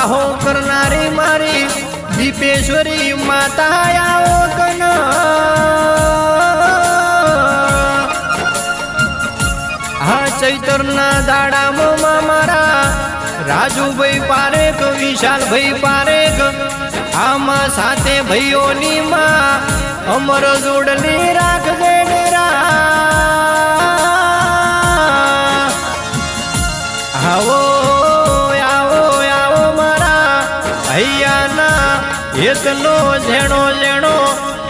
આહો કરનારી મારી દીપેશ્વરી માતા આવો કન હા ચૈતરના દાડામાં મારા રાજુભાઈ પારેખ વિશાલભાઈ પારેખ આમાં સાથે ભાઈઓની માં અમર જોડલી રાખજે ડેરા આવો આવો આવો મારા હૈયાના એટલો ઝેણો ઝેણો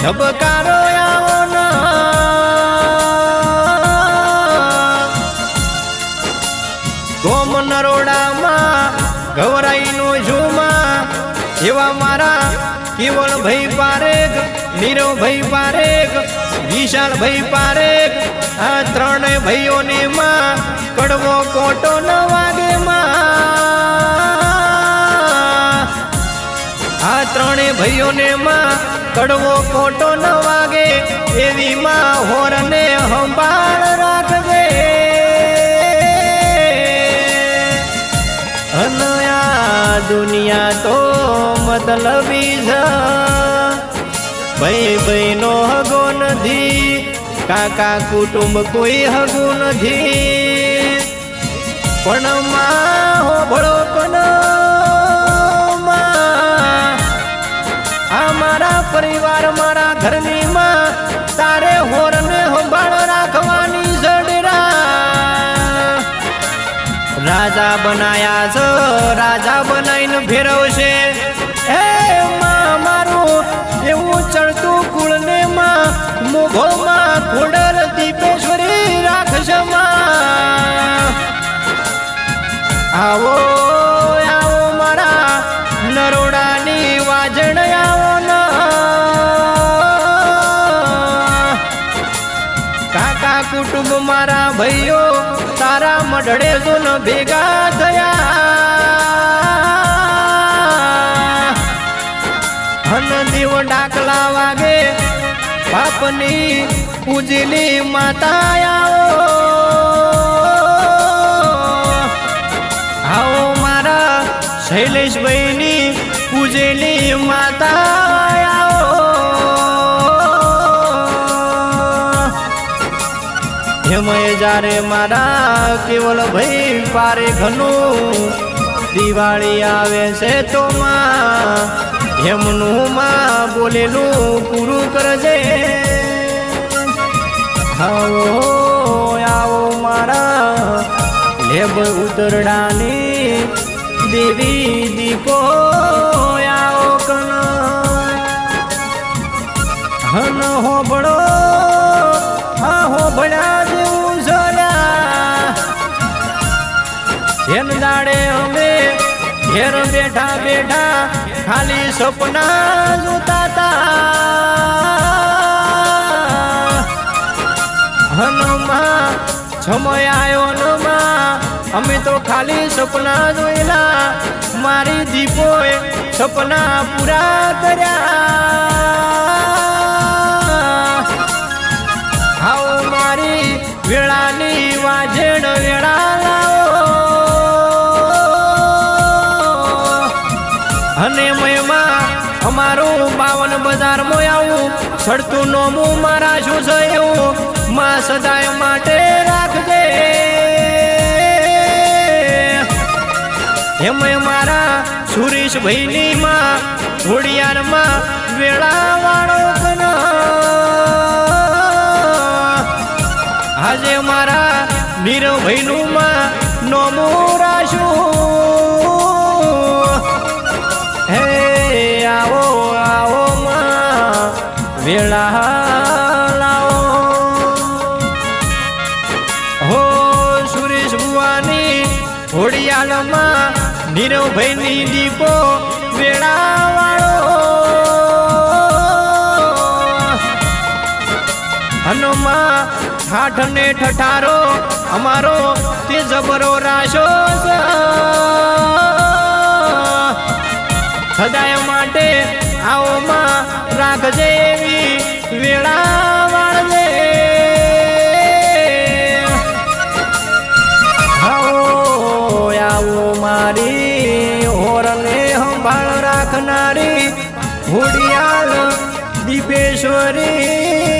ધબકારો આવો ના ગોમ નરોડામાં ગૌરાઈનું ઝુમા એવા મારા કેવલભાઈ પારેખ નીરવભાઈ પારેખ વિશાલભાઈ પારેખ આ ત્રણેય ભાઈઓની માં કડવો કોટો ન વાગે માં આ ત્રણેય ભાઈઓને માં કડવો કોટો ન વાગે એવી માં હોરને સંભાળ રાખજે અનયા દુનિયા તો મતલબી છે ભાઈ ભાઈનો હગો નથી કાકા કુટુંબ કોઈ હગો નથી પણ માં હો ભળો પણ આ મારા પરિવાર મારા ઘરની માં તારે હોરને સંભાળ રાખવાની જડરા રાજા બનાયા છે રાજા બનાવીને ફેરવશે હે માં મારું એવું ચડતું કુળને માં મુઘોમાં ખોડલ દીપેશ્વરી રાખશે માં આવો આવો મારા નરોડાની વાજણ આવો ના કાકા કુટુંબ મારા ભાઈઓ તારા મઢડે સુન ભેગા થયા હન દીવ ડાકલા વાગે બાપની પૂજલી માતા આવો મારા શૈલેષભાઈની પૂજેલી માતા હેમય જારે મારા કેવલભાઈ પારેખનું દિવાળી આવે છે તો માં હેમનું માં બોલેલું પૂરું કરજે આવો આવો મારા લેબ ઉતરડાની દેવી દીપો આવો કન હન હોબળો હા હોબળ્યા જેવું જોયા જેન દાડે અમે ઘેર બેઠા બેઠા ખાલી સપના જોતા તા હનુમા સમય આવ્યો નમાં અમે તો ખાલી સપના જોયેલા મારી દીપોએ સપના પૂરા કર્યા આવો મારી વેળાની વાજણ વેળા લાવો અને મયમાં અમારું 52 બજારમાં આવું સડતું નોમું મારા શું છે એવું માં સદાય માટે રાખજે એમય મારા સુરેશભાઈની માં ઘોડિયારમાં વેળા વાળો આજે મારા નીરવભાઈનું માં નોમું રાશું હે આવો આવો માં વેળા લાવો હો સુરેશ ભુવાની ઘોડિયાલમાં નીરવભાઈની દીપો વેળા વાળો હનુમા ઠાઠ ને ઠઠારો અમારો તે જબરો રાશો સદાય માટે આવો માં રાખજે એવી વેળા વાળજે આવો આવો મારી હોરને ભોગનારી હોડિયાળ દીપેશ્વરી